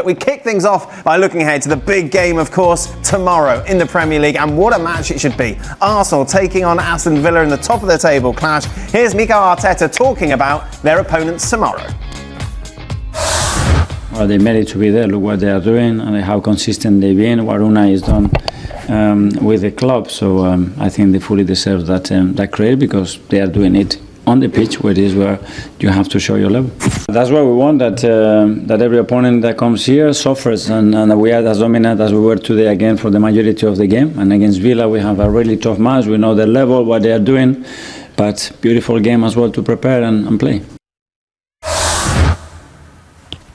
We kick things off by looking ahead to the big game, of course, tomorrow in the Premier League, and what a match it should be. Arsenal taking on Aston Villa in the top of the table clash. Here's Mikel Arteta talking about their opponents tomorrow. Well, they made it to be there. Look what they are doing and how consistent they've been. What Unai has done with the club. So I think they fully deserve that credit because they are doing it on the pitch, where it is where you have to show your level. That's why we want that every opponent that comes here suffers and we are as dominant as we were today again for the majority of the game. And against Villa we have a really tough match. We know their level, what they are doing, but beautiful game as well to prepare and play.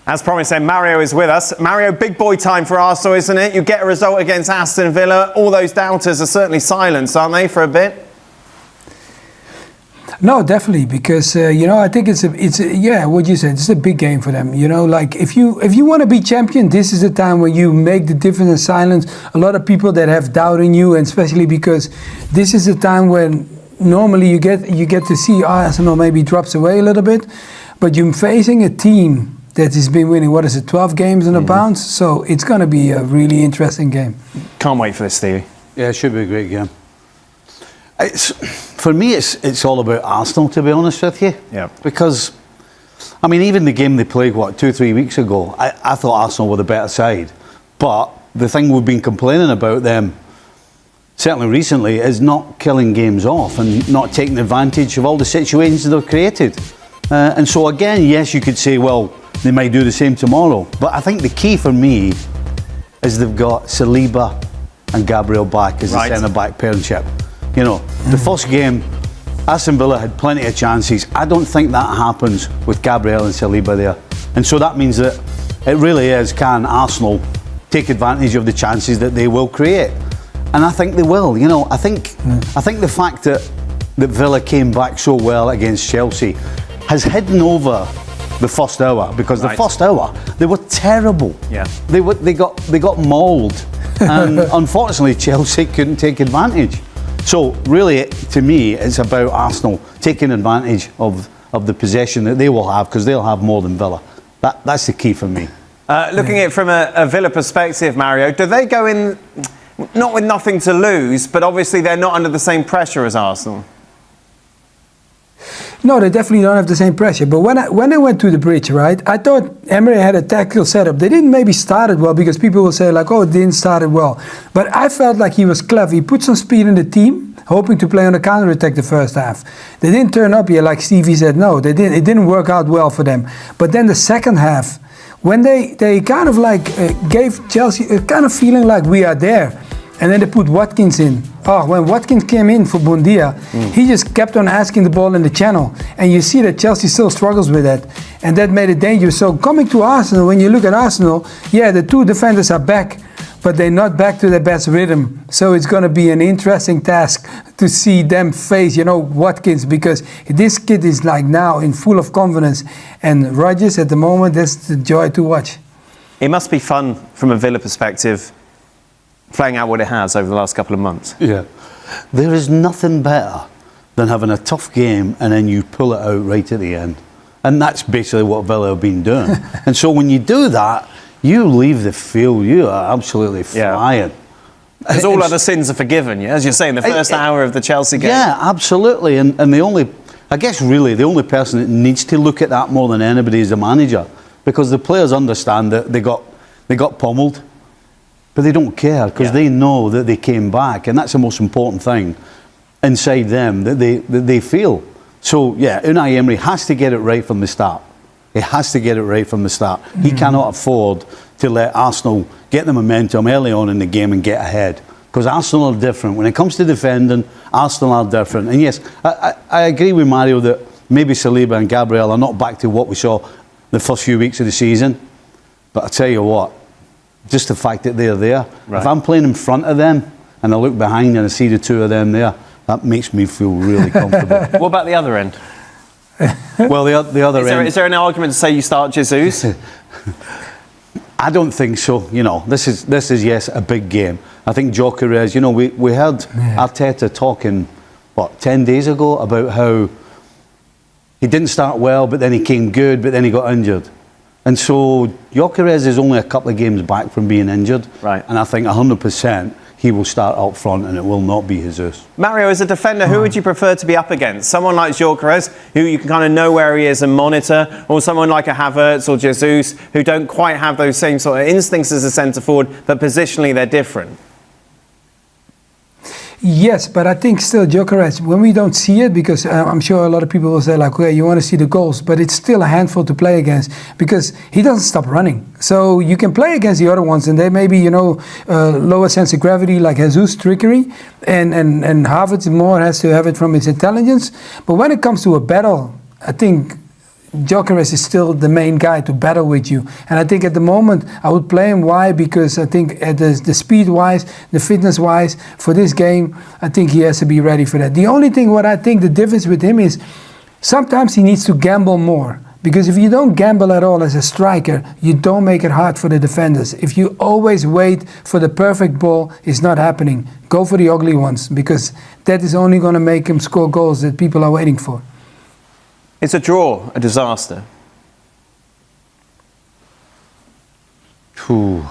As promised, then, Mario is with us. Mario, big boy time for Arsenal, isn't it? You get a result against Aston Villa. All those doubters are certainly silenced, aren't they, for a bit? No, definitely, because I think it's what you said. It's a big game for them. Like if you want to be champion, this is the time when you make the difference and silence a lot of people that have doubt in you, and especially because this is the time when normally you get to see Arsenal maybe drops away a little bit, but you're facing a team that has been winning, 12 games in a bounce, so it's going to be a really interesting game. Can't wait for this, Stevie. Yeah, it should be a great game. For me, it's all about Arsenal, to be honest with you. Yeah. Because, I mean, even the game they played, 2-3 weeks ago, I thought Arsenal were the better side. But the thing we've been complaining about them, certainly recently, is not killing games off and not taking advantage of all the situations they've created. And so again, yes, you could say, well, they might do the same tomorrow. But I think the key for me is they've got Saliba and Gabriel back as the centre-back pairship. The first game, Aston Villa had plenty of chances. I don't think that happens with Gabriel and Saliba there. And so that means that it really is, can Arsenal take advantage of the chances that they will create? And I think they will. I think the fact that Villa came back so well against Chelsea has hidden over the first hour, because the first hour they were terrible. Yeah. They got mauled, and unfortunately Chelsea couldn't take advantage. So really, to me, it's about Arsenal taking advantage of the possession that they will have, because they'll have more than Villa. That's the key for me. Looking at it from a Villa perspective, Mario, do they go in not with nothing to lose, but obviously they're not under the same pressure as Arsenal? No, they definitely don't have the same pressure. But when they went to the bridge, right, I thought Emery had a tactical setup. They didn't maybe start it well, because people will say like, oh, it didn't start it well. But I felt like he was clever. He put some speed in the team, hoping to play on the counter-attack the first half. They didn't turn up here, like Stevie said. No, they didn't. It didn't work out well for them. But then the second half, when they kind of like gave Chelsea a kind of feeling like we are there. And then they put Watkins in. Oh, when Watkins came in for Buendia, he just kept on asking the ball in the channel. And you see that Chelsea still struggles with that. And that made it dangerous. So coming to Arsenal, when you look at Arsenal, yeah, the two defenders are back, but they're not back to their best rhythm. So it's going to be an interesting task to see them face, Watkins, because this kid is like now in full of confidence. And Rodgers at the moment, that's the joy to watch. It must be fun from a Villa perspective, playing out what it has over the last couple of months. Yeah. There is nothing better than having a tough game and then you pull it out right at the end. And that's basically what Villa have been doing. And so when you do that, you leave the field, you are absolutely flying. Because all other sins are forgiven, as you're saying, the first hour of the Chelsea game. Yeah, absolutely. And the only person that needs to look at that more than anybody is the manager. Because the players understand that they got pummeled. But they don't care, because they know that they came back, and that's the most important thing inside them, that they feel. So yeah, Unai Emery has to get it right from the start. He has to get it right from the start. He cannot afford to let Arsenal get the momentum early on in the game and get ahead, because Arsenal are different. When it comes to defending, Arsenal are different. And yes, I agree with Mario that maybe Saliba and Gabriel are not back to what we saw the first few weeks of the season. But I tell you what, just the fact that they're there. Right. If I'm playing in front of them and I look behind and I see the two of them there, that makes me feel really comfortable. What about the other end? Well, the other end... Is there an argument to say you start Jesus? I don't think so. This is yes, a big game. I think Gyökeres, we heard Arteta talking, 10 days ago, about how he didn't start well, but then he came good, but then he got injured. And so Gyökeres is only a couple of games back from being injured. Right. And I think 100% he will start up front and it will not be Jesus. Mario, as a defender, who would you prefer to be up against? Someone like Gyökeres, who you can kind of know where he is and monitor, or someone like a Havertz or Jesus, who don't quite have those same sort of instincts as a centre-forward, but positionally they're different? Yes, but I think still Gyökeres, when we don't see it, because I'm sure a lot of people will say like, okay, you want to see the goals, but it's still a handful to play against because he doesn't stop running. So you can play against the other ones and they may be, lower sense of gravity like Jesus trickery and Havertz more has to have it from his intelligence. But when it comes to a battle, I think Gyökeres is still the main guy to battle with you. And I think at the moment I would play him. Why? Because I think at the speed-wise, the fitness-wise, for this game, I think he has to be ready for that. The only thing what I think the difference with him is sometimes he needs to gamble more. Because if you don't gamble at all as a striker, you don't make it hard for the defenders. If you always wait for the perfect ball, it's not happening. Go for the ugly ones because that is only going to make him score goals that people are waiting for. Is a draw a disaster? Ooh.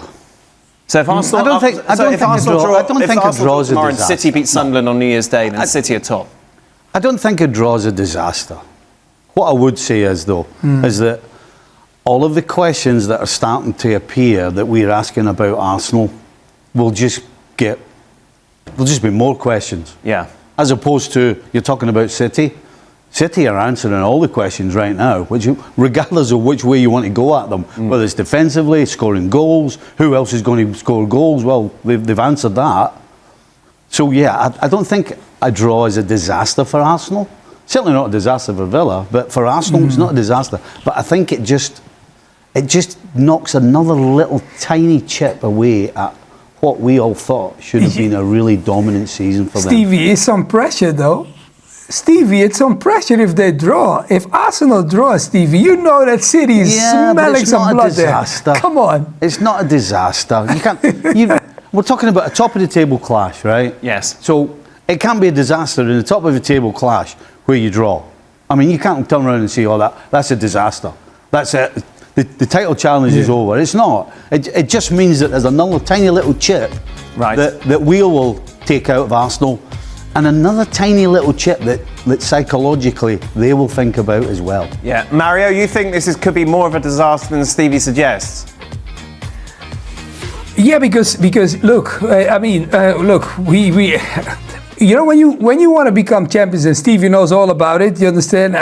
So if Arsenal, I don't think a draw is a tomorrow and disaster. City beat Sunderland on New Year's Day, then City are top. I don't think a draw is a disaster. What I would say is, though, is that all of the questions that are starting to appear that we're asking about Arsenal will just be more questions. Yeah. As opposed to, you're talking about City. City are answering all the questions right now, regardless of which way you want to go at them, whether it's defensively, scoring goals, who else is going to score goals? Well, they've answered that. So, yeah, I don't think a draw is a disaster for Arsenal. Certainly not a disaster for Villa, but for Arsenal, it's not a disaster. But I think it just knocks another little tiny chip away at what we all thought should have been a really dominant season for them. Stevie, it's some pressure, though. Stevie, it's some pressure if they draw. If Arsenal draws, Stevie, you know that City is smelling some blood there. Come on. It's not a disaster. You can't. We're talking about a top of the table clash, right? Yes. So it can't be a disaster in the top of the table clash where you draw. I mean, you can't turn around and say, "Oh, that's a disaster. That's it. The title challenge is over." It's not. It just means that there's another tiny little chip that we will take out of Arsenal. And another tiny little chip that psychologically they will think about as well. Yeah. Mario, you think this could be more of a disaster than Stevie suggests? Yeah, because look, look, we when you want to become champions, and Stevie knows all about it, you understand?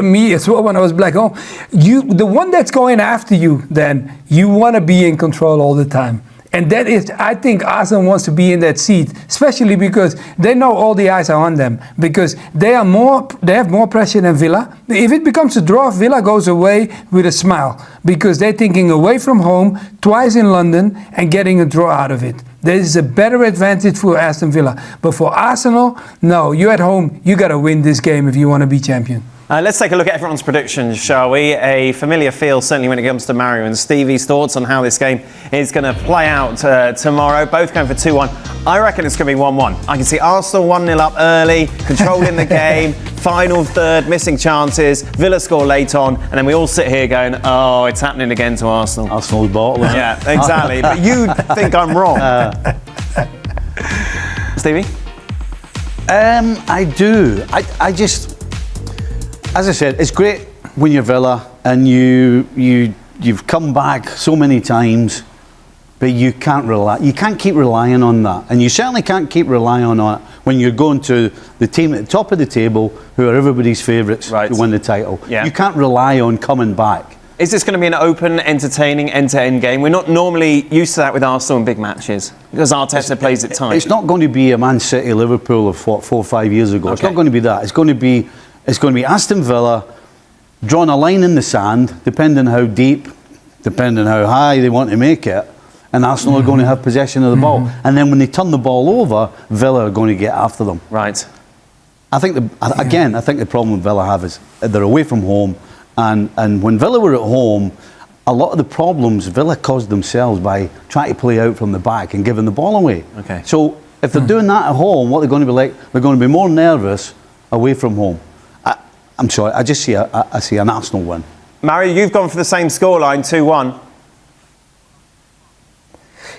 Me as well, when I was back home, the one that's going after you, then you want to be in control all the time. And that is, I think Arsenal wants to be in that seat, especially because they know all the eyes are on them, because they have more pressure than Villa. If it becomes a draw, Villa goes away with a smile, because they're thinking away from home, twice in London, and getting a draw out of it. There is a better advantage for Aston Villa. But for Arsenal, no, you're at home, you got to win this game if you want to be champion. Let's take a look at everyone's predictions, shall we? A familiar feel, certainly when it comes to Mario and Stevie's thoughts on how this game is going to play out tomorrow. Both going for 2-1. I reckon it's going to be 1-1. I can see Arsenal 1-0 up early, controlling the game, final third, missing chances, Villa score late on, and then we all sit here going, oh, it's happening again to Arsenal. Arsenal's bottling. Yeah, exactly. But you think I'm wrong. Stevie? I do. I just... As I said, it's great when you're Villa and you've come back so many times, but you can't keep relying on that, and you certainly can't keep relying on it when you're going to the team at the top of the table, who are everybody's favourites to win the title. Yeah. You can't rely on coming back. Is this going to be an open, entertaining, end-to-end game? We're not normally used to that with Arsenal in big matches because Arteta plays it tight. It's not going to be a Man City Liverpool of 4 or 5 years ago. Okay. It's not going to be that. It's going to be Aston Villa drawing a line in the sand, depending how deep, depending how high they want to make it, and Arsenal are going to have possession of the ball. And then when they turn the ball over, Villa are going to get after them. Right. I think the problem with Villa have is they're away from home, and when Villa were at home, a lot of the problems Villa caused themselves by trying to play out from the back and giving the ball away. Okay. So if they're doing that at home, what they're going to be like, they're going to be more nervous away from home. I'm sorry, I just see an Arsenal win. Mario, you've gone for the same scoreline, 2-1.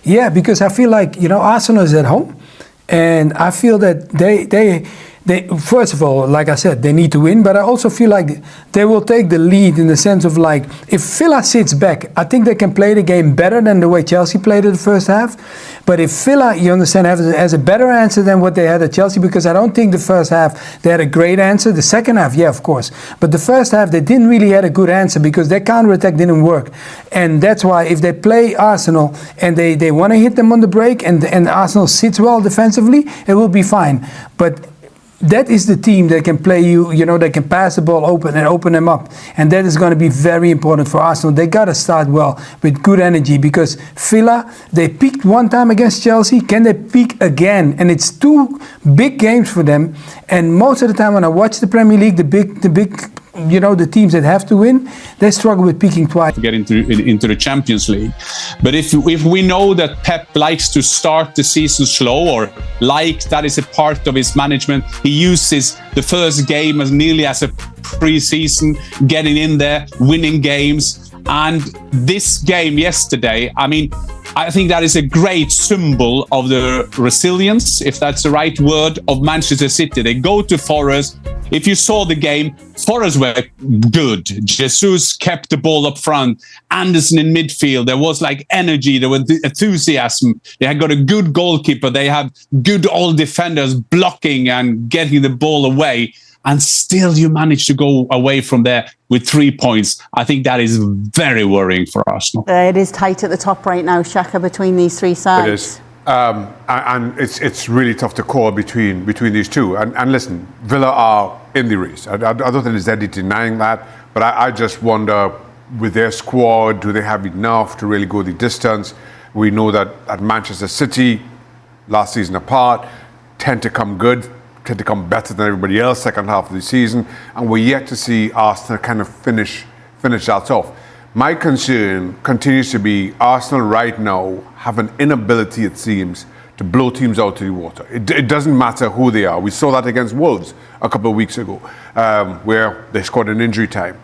Yeah, because I feel like, Arsenal is at home, and I feel that they first of all, like I said, they need to win, but I also feel like they will take the lead in the sense of, like, if Villa sits back, I think they can play the game better than the way Chelsea played it the first half. But if Villa, you understand, has a better answer than what they had at Chelsea, because I don't think the first half they had a great answer. The second half, yeah, of course. But the first half, they didn't really have a good answer because their counter-attack didn't work. And that's why if they play Arsenal and they want to hit them on the break and Arsenal sits well defensively, it will be fine. But that is the team that can play they can pass the ball open and open them up. And that is going to be very important for Arsenal. They got to start well with good energy, because Villa, they peaked one time against Chelsea. Can they peak again? And it's two big games for them. And most of the time when I watch the Premier League, the big the teams that have to win, they struggle with peaking twice. To get into the Champions League. But if we know that Pep likes to start the season slow, or like that is a part of his management, he uses the first game as nearly as a pre-season, getting in there, winning games. And this game yesterday, I think that is a great symbol of the resilience, if that's the right word, of Manchester City. They go to Forest. If you saw the game, Forest were good. Jesus kept the ball up front. Anderson in midfield. There was like energy. There was enthusiasm. They had got a good goalkeeper. They have good old defenders blocking and getting the ball away. And still you manage to go away from there with 3 points. I think that is very worrying for Arsenal. It is tight at the top right now, Shaka, between these three sides. It is. And it's really tough to call between these two. And listen, Villa are in the race. I don't think there's any denying that. But I just wonder, with their squad, do they have enough to really go the distance? We know that at Manchester City, last season apart, tend to come better than everybody else second half of the season. And we're yet to see Arsenal kind of finish that off. My concern continues to be Arsenal right now have an inability, it seems, to blow teams out of the water. It doesn't matter who they are. We saw that against Wolves a couple of weeks ago, where they scored an injury time.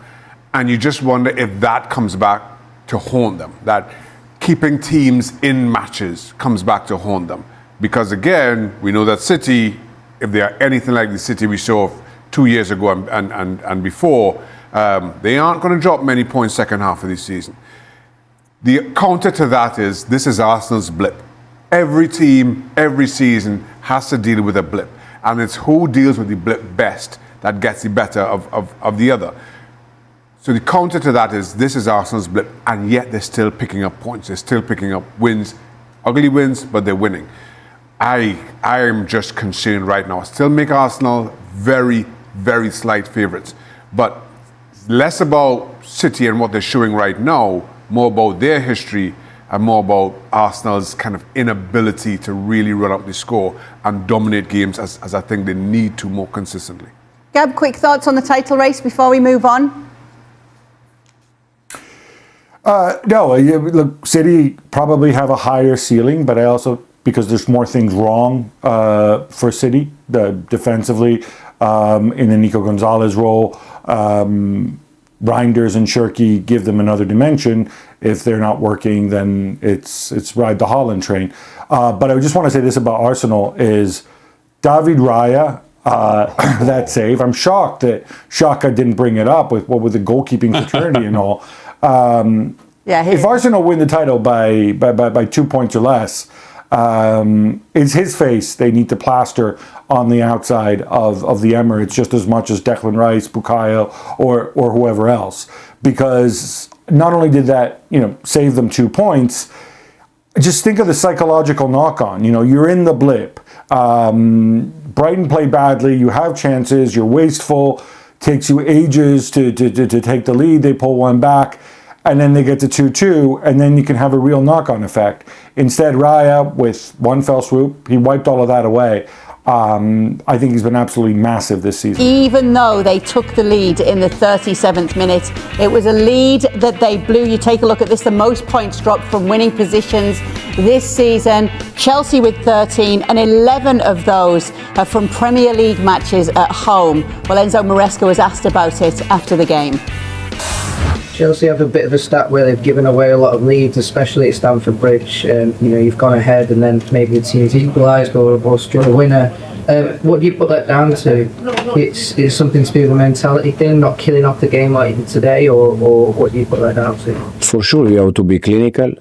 And you just wonder if that comes back to haunt them, that keeping teams in matches comes back to haunt them. Because again, we know that City, if they are anything like the City we saw 2 years ago and before, they aren't going to drop many points second half of the season. The counter to that is, this is Arsenal's blip. Every team, every season has to deal with a blip. And it's who deals with the blip best that gets the better of the other. So the counter to that is, this is Arsenal's blip, and yet they're still picking up points. They're still picking up wins, ugly wins, but they're winning. I am just concerned right now. I still make Arsenal very, very slight favourites. But less about City and what they're showing right now, more about their history and more about Arsenal's kind of inability to really run up the score and dominate games as I think they need to more consistently. Gab, quick thoughts on the title race before we move on? No, look, City probably have a higher ceiling, but I also, because there's more things wrong for City defensively in the Nico Gonzalez role. Reinders and Shirky give them another dimension. If they're not working, then it's ride the Holland train. But I just want to say this about Arsenal is David Raya, that save. I'm shocked that Xhaka didn't bring it up with the goalkeeping fraternity and all. If Arsenal win the title by 2 points or less, it's his face they need to plaster on the outside of the Emirates just as much as Declan Rice, Bukayo, or whoever else. Because not only did that, save them 2 points, just think of the psychological knock-on. You're in the blip. Brighton play badly, you have chances, you're wasteful, takes you ages to take the lead, they pull one back, and then they get to 2-2, and then you can have a real knock-on effect. Instead, Raya, with one fell swoop, he wiped all of that away. I think he's been absolutely massive this season. Even though they took the lead in the 37th minute, it was a lead that they blew. You take a look at this, the most points dropped from winning positions this season. Chelsea with 13, and 11 of those are from Premier League matches at home. Well, Enzo Maresca was asked about it after the game. Chelsea have a bit of a stat where they've given away a lot of leads, especially at Stamford Bridge. You've gone ahead and then maybe the team's equalised or bust, you're a winner. What do you put that down to? It's something to do with the mentality thing, not killing off the game like you did today, or what do you put that down to? For sure, we have to be clinical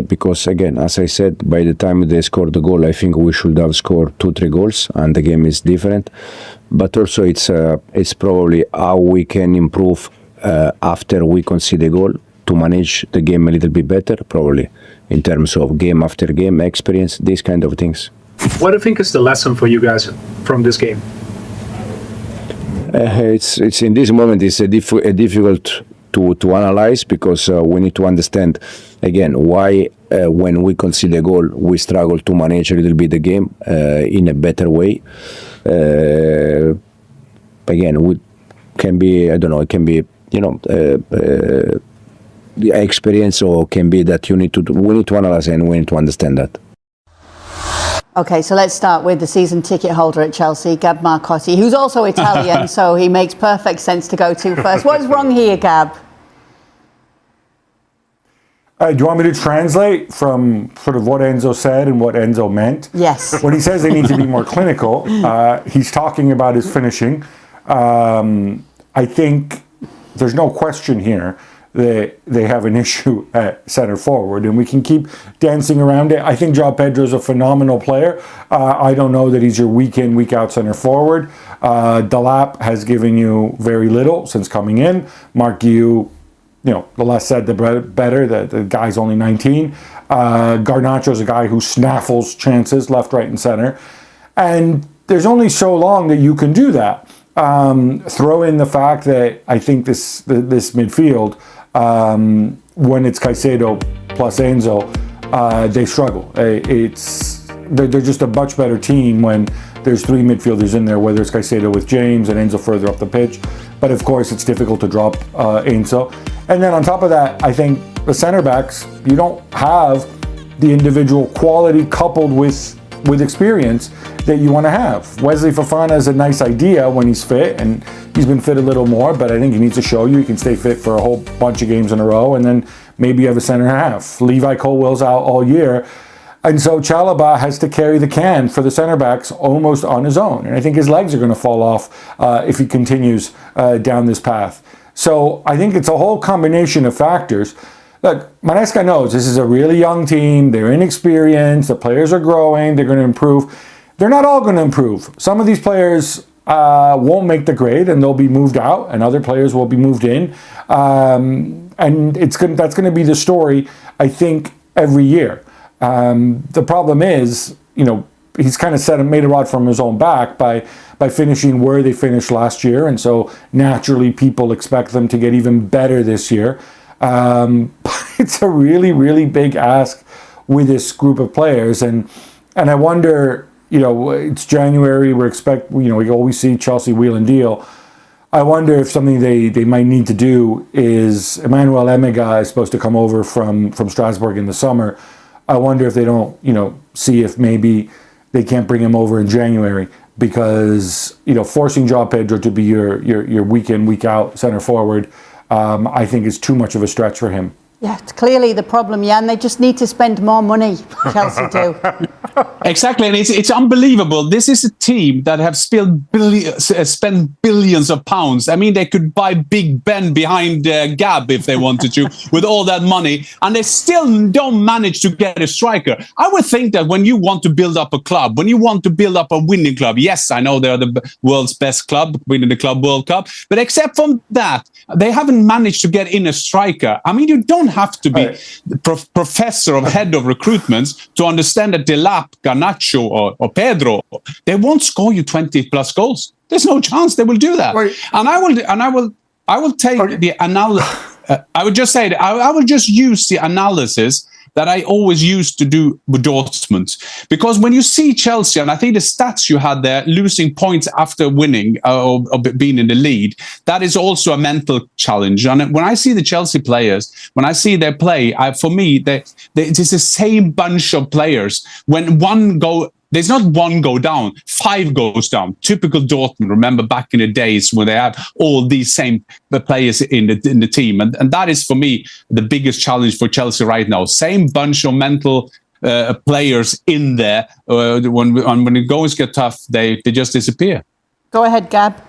because, again, as I said, by the time they scored the goal, I think we should have scored 2-3 goals, and the game is different. But also, it's probably how we can improve after we concede a goal to manage the game a little bit better, probably in terms of game after game experience, these kind of things. What do you think is the lesson for you guys from this game? It's in this moment it's difficult to analyze because we need to understand again why when we concede a goal we struggle to manage a little bit the game in a better way. Again, we can be it can be the experience, or can be that we need to analyze and we need to understand that. Okay, so let's start with the season ticket holder at Chelsea, Gab Marcotti, who's also Italian, so he makes perfect sense to go to first. What's wrong here, Gab? Do you want me to translate from sort of what Enzo said and what Enzo meant? Yes. When he says they need to be more clinical, he's talking about his finishing. I think there's no question here they have an issue at center forward, and we can keep dancing around it. I think João Pedro's a phenomenal player. I don't know that he's your week in, week out center forward. Delap has given you very little since coming in. Mark Guiu, the less said the better. The guy's only 19. Garnacho's a guy who snaffles chances left, right, and center. And there's only so long that you can do that. Throw in the fact that I think this midfield, when it's Caicedo plus Enzo, they struggle. They're just a much better team when there's three midfielders in there, whether it's Caicedo with James and Enzo further up the pitch. But of course, it's difficult to drop Enzo. And then on top of that, I think the center backs, you don't have the individual quality coupled with experience that you want to have. Wesley Fofana is a nice idea when he's fit, and he's been fit a little more, but I think he needs to show you he can stay fit for a whole bunch of games in a row, and then maybe you have a center half. Levi Colwell's out all year, and so Chalobah has to carry the can for the center backs almost on his own, and I think his legs are going to fall off if he continues down this path. So I think it's a whole combination of factors. Look, Maresca knows this is a really young team. They're inexperienced. The players are growing. They're going to improve. They're not all going to improve. Some of these players won't make the grade and they'll be moved out, and other players will be moved in. And that's going to be the story, I think, every year. The problem is, he's kind of made a rod from his own back by finishing where they finished last year. And so naturally people expect them to get even better this year. It's a really, really big ask with this group of players, and I wonder, it's January. We always see Chelsea wheel and deal. I wonder if something they might need to do is Emmanuel Emega is supposed to come over from Strasbourg in the summer. I wonder if they don't, see if maybe they can't bring him over in January, because forcing João Pedro to be your week in, week out center forward, I think is too much of a stretch for him. Yeah, it's clearly the problem, Jan. They just need to spend more money. Chelsea do. Exactly, and it's unbelievable. This is a team that have spent billions of pounds. I mean, they could buy Big Ben behind Gab if they wanted to, with all that money, and they still don't manage to get a striker. I would think that when you want to build up a club, when you want to build up a winning club, yes, I know they're the world's best club, winning the Club World Cup, but except from that, they haven't managed to get in a striker. I mean, you don't have to be professor of head of recruitments to understand that Delap, Garnacho or Pedro, they won't score you 20 plus goals. There's no chance they will do that. And I will take the analysis. I would just say that I will just use the analysis that I always used to do with Dortmund. Because when you see Chelsea, and I think the stats you had there, losing points after winning or being in the lead, that is also a mental challenge. And when I see the Chelsea players, when I see their play, for me, it is the same bunch of players. When one go There's not one go down, 5 goes down. Typical Dortmund. Remember back in the days when they had all these same players in the team, and that is for me the biggest challenge for Chelsea right now. Same bunch of mental players in there. When the goals get tough, they just disappear. Go ahead, Gab.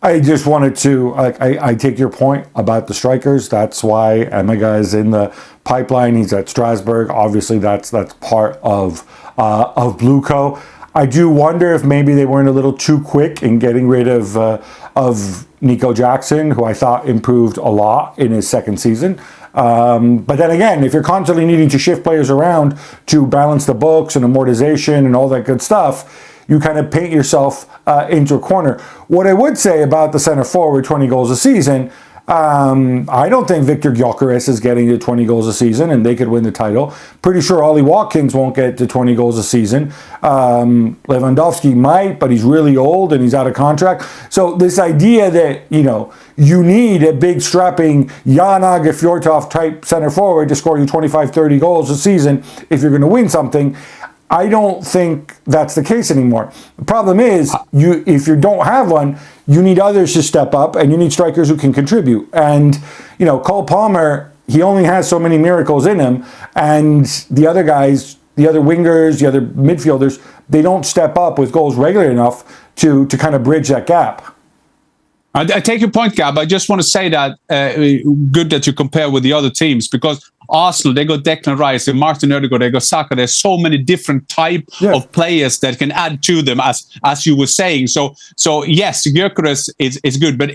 I just wanted to, I take your point about the strikers. That's why Emega is in the pipeline. He's at Strasbourg. Obviously, that's part of Blueco. I do wonder if maybe they weren't a little too quick in getting rid of Nico Jackson, who I thought improved a lot in his second season. But then again, if you're constantly needing to shift players around to balance the books and amortization and all that good stuff, you kind of paint yourself into a corner. What I would say about the center forward, 20 goals a season, I don't think Victor Gyökeres is getting to 20 goals a season and they could win the title. Pretty sure Ollie Watkins won't get to 20 goals a season. Lewandowski might, but he's really old and he's out of contract. So this idea that, you need a big strapping Jan Åge Fjørtoft type center forward to score you 25, 30 goals a season if you're going to win something, I don't think that's the case anymore. The problem is, if you don't have one, you need others to step up, and you need strikers who can contribute. And, Cole Palmer, he only has so many miracles in him, and the other guys, the other wingers, the other midfielders, they don't step up with goals regularly enough to kind of bridge that gap. I take your point, Gab. I just want to say that good that you compare with the other teams, because Arsenal, they got Declan Rice, and Martin Ødegaard, they got Saka. There's so many different type of players that can add to them, as you were saying. So yes, Gyökeres is good. But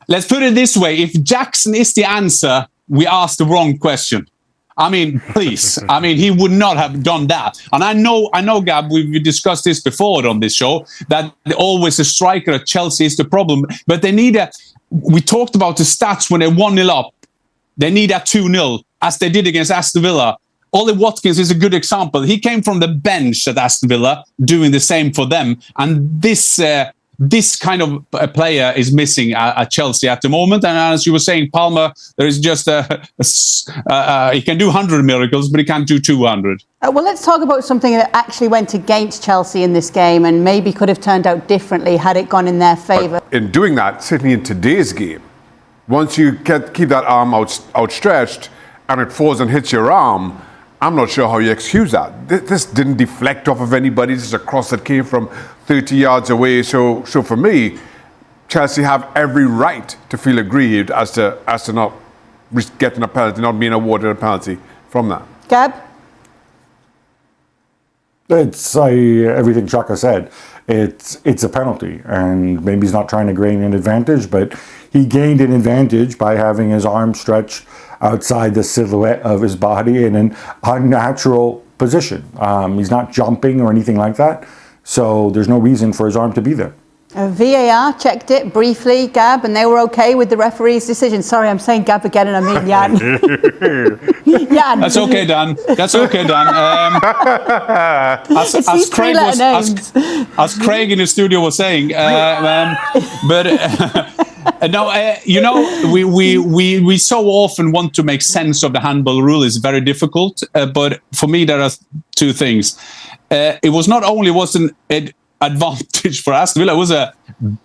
let's put it this way, if Jackson is the answer, we asked the wrong question. I mean, please. I mean, he would not have done that. And I know, Gab, we discussed this before on this show, that always a striker at Chelsea is the problem. But they need we talked about the stats when they're 1-0 up. They need a 2-0, as they did against Aston Villa. Ollie Watkins is a good example. He came from the bench at Aston Villa, doing the same for them. And this kind of a player is missing at Chelsea at the moment. And as you were saying, Palmer, there is just he can do 100 miracles, but he can't do 200. Well, let's talk about something that actually went against Chelsea in this game and maybe could have turned out differently had it gone in their favour. In doing that, certainly in today's game, once you keep that arm outstretched and it falls and hits your arm, I'm not sure how you excuse that. This didn't deflect off of anybody. This is a cross that came from 30 yards away. So for me, Chelsea have every right to feel aggrieved as to not getting a penalty, not being awarded a penalty from that. Gab? It's everything Chaka said. It's a penalty, and maybe he's not trying to gain an advantage, but he gained an advantage by having his arm stretched outside the silhouette of his body in an unnatural position. He's not jumping or anything like that, so there's no reason for his arm to be there. VAR checked it briefly, Gab, and they were okay with the referee's decision. Sorry, I'm saying Gab again, and I mean Jan. Jan. That's okay, Dan. That's okay, Dan. As Craig in the studio was saying, we so often want to make sense of the handball rule. It's very difficult. But for me, there are two things. It was not only wasn't an advantage for Aston Villa, it was a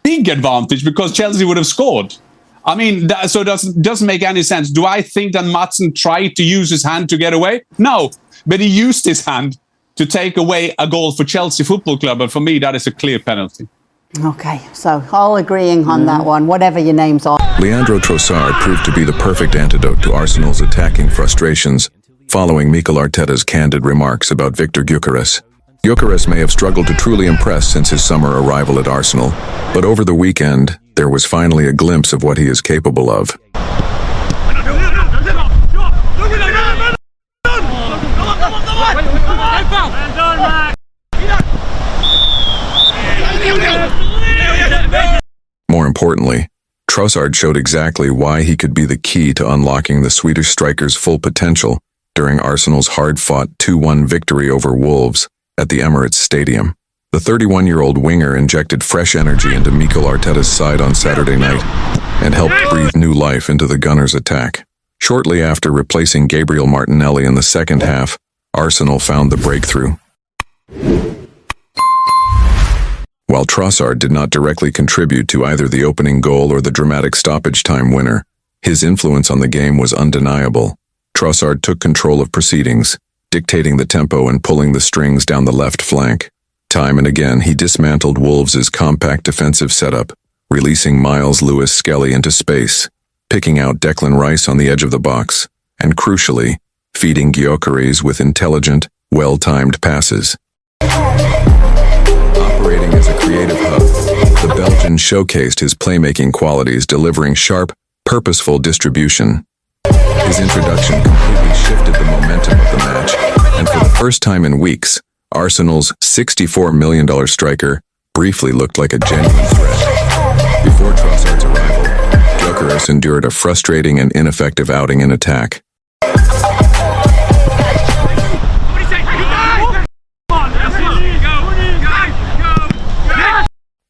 big advantage because Chelsea would have scored. I mean, so it doesn't make any sense. Do I think that Maatsen tried to use his hand to get away? No, but he used his hand to take away a goal for Chelsea Football Club, and for me, that is a clear penalty. Okay, so all agreeing on that one, whatever your names are. Leandro Trossard proved to be the perfect antidote to Arsenal's attacking frustrations, following Mikel Arteta's candid remarks about Victor Gyökeres. Gyökeres may have struggled to truly impress since his summer arrival at Arsenal, but over the weekend, there was finally a glimpse of what he is capable of. More importantly, Trossard showed exactly why he could be the key to unlocking the Swedish striker's full potential during Arsenal's hard-fought 2-1 victory over Wolves at the Emirates Stadium. The 31-year-old winger injected fresh energy into Mikel Arteta's side on Saturday night and helped breathe new life into the Gunners' attack. Shortly after replacing Gabriel Martinelli in the second half, Arsenal found the breakthrough. While Trossard did not directly contribute to either the opening goal or the dramatic stoppage time winner, his influence on the game was undeniable. Trossard took control of proceedings, dictating the tempo and pulling the strings down the left flank. Time and again, he dismantled Wolves' compact defensive setup, releasing Miles Lewis-Skelly into space, picking out Declan Rice on the edge of the box, and crucially, feeding Gyökeres with intelligent, well-timed passes. Operating as a creative hub, the Belgian showcased his playmaking qualities, delivering sharp, purposeful distribution. His introduction completely shifted the momentum of the match, and for the first time in weeks, Arsenal's $64 million striker briefly looked like a genuine threat. Before Trossard's arrival, Gyökeres endured a frustrating and ineffective outing in attack.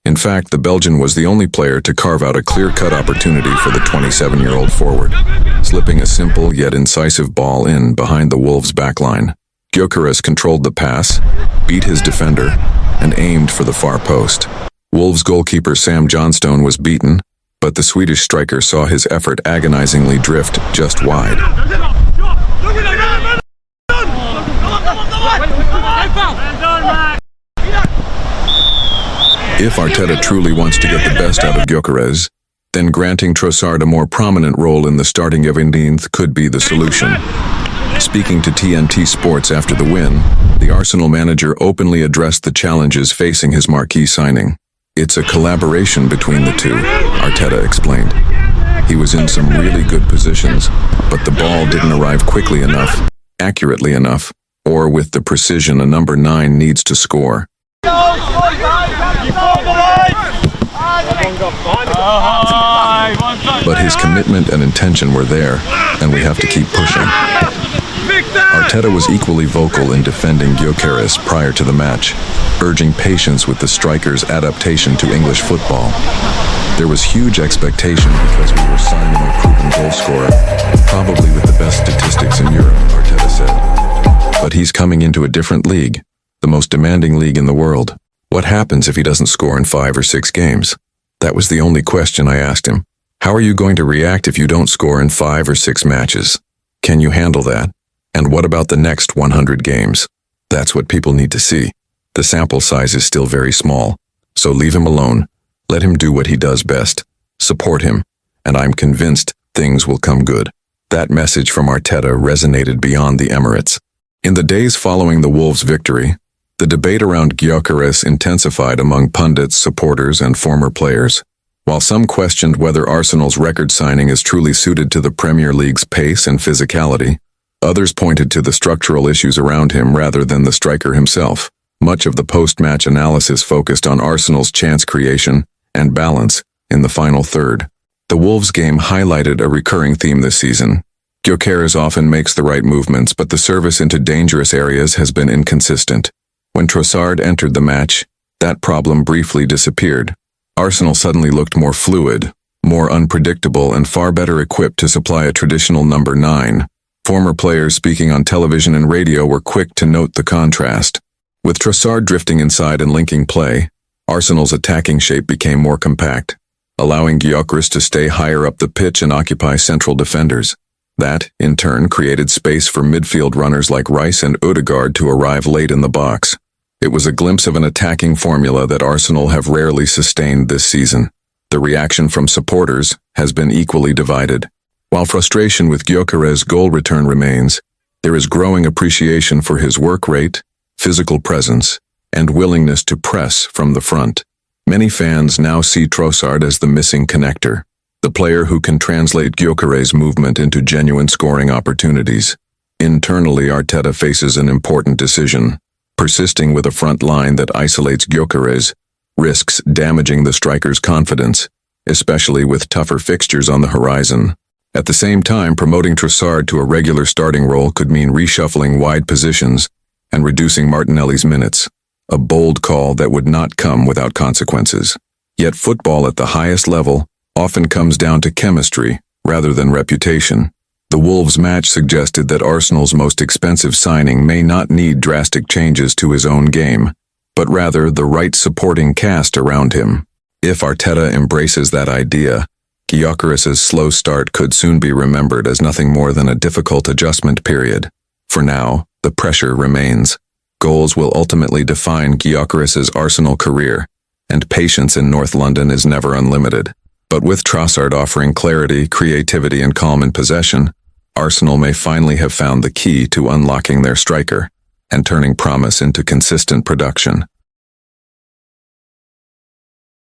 In fact, the Belgian was the only player to carve out a clear-cut opportunity for the 27-year-old forward, slipping a simple yet incisive ball in behind the Wolves' backline. Gyökeres controlled the pass, beat his defender, and aimed for the far post. Wolves goalkeeper Sam Johnstone was beaten, but the Swedish striker saw his effort agonizingly drift just wide. If Arteta truly wants to get the best out of Gyökeres, then granting Trossard a more prominent role in the starting 11th could be the solution. Speaking to TNT Sports after the win, the Arsenal manager openly addressed the challenges facing his marquee signing. "It's a collaboration between the two," Arteta explained. "He was in some really good positions, but the ball didn't arrive quickly enough, accurately enough, or with the precision a number 9 needs to score." But his commitment and intention were there, and we have to keep pushing. Arteta was equally vocal in defending Gyökeres prior to the match, urging patience with the striker's adaptation to English football. "There was huge expectation because we were signing a proven goal scorer, probably with the best statistics in Europe," Arteta said. "But he's coming into a different league, the most demanding league in the world. What happens if he doesn't score in 5 or 6 games? That was the only question I asked him. How are you going to react if you don't score in 5 or 6 matches? Can you handle that? And what about the next 100 games? That's what people need to see. The sample size is still very small, so leave him alone. Let him do what he does best. Support him, and I'm convinced things will come good." That message from Arteta resonated beyond the Emirates. In the days following the Wolves' victory, the debate around Gyökeres intensified among pundits, supporters, and former players. While some questioned whether Arsenal's record signing is truly suited to the Premier League's pace and physicality, others pointed to the structural issues around him rather than the striker himself. Much of the post-match analysis focused on Arsenal's chance creation and balance in the final third. The Wolves game highlighted a recurring theme this season. Gyökeres often makes the right movements, but the service into dangerous areas has been inconsistent. When Trossard entered the match, that problem briefly disappeared. Arsenal suddenly looked more fluid, more unpredictable, and far better equipped to supply a traditional number 9. Former players speaking on television and radio were quick to note the contrast. With Trossard drifting inside and linking play, Arsenal's attacking shape became more compact, allowing Gyökeres to stay higher up the pitch and occupy central defenders. That, in turn, created space for midfield runners like Rice and Ødegaard to arrive late in the box. It was a glimpse of an attacking formula that Arsenal have rarely sustained this season. The reaction from supporters has been equally divided. While frustration with Gyökeres' goal return remains, there is growing appreciation for his work rate, physical presence, and willingness to press from the front. Many fans now see Trossard as the missing connector, the player who can translate Gyökeres' movement into genuine scoring opportunities. Internally, Arteta faces an important decision. Persisting with a front line that isolates Gyökeres risks damaging the striker's confidence, especially with tougher fixtures on the horizon. At the same time, promoting Trossard to a regular starting role could mean reshuffling wide positions and reducing Martinelli's minutes, a bold call that would not come without consequences. Yet football at the highest level often comes down to chemistry rather than reputation. The Wolves match suggested that Arsenal's most expensive signing may not need drastic changes to his own game, but rather the right supporting cast around him. If Arteta embraces that idea, Gyökeres's slow start could soon be remembered as nothing more than a difficult adjustment period. For now, the pressure remains. Goals will ultimately define Gyökeres's Arsenal career, and patience in North London is never unlimited. But with Trossard offering clarity, creativity, and calm in possession, Arsenal may finally have found the key to unlocking their striker and turning promise into consistent production.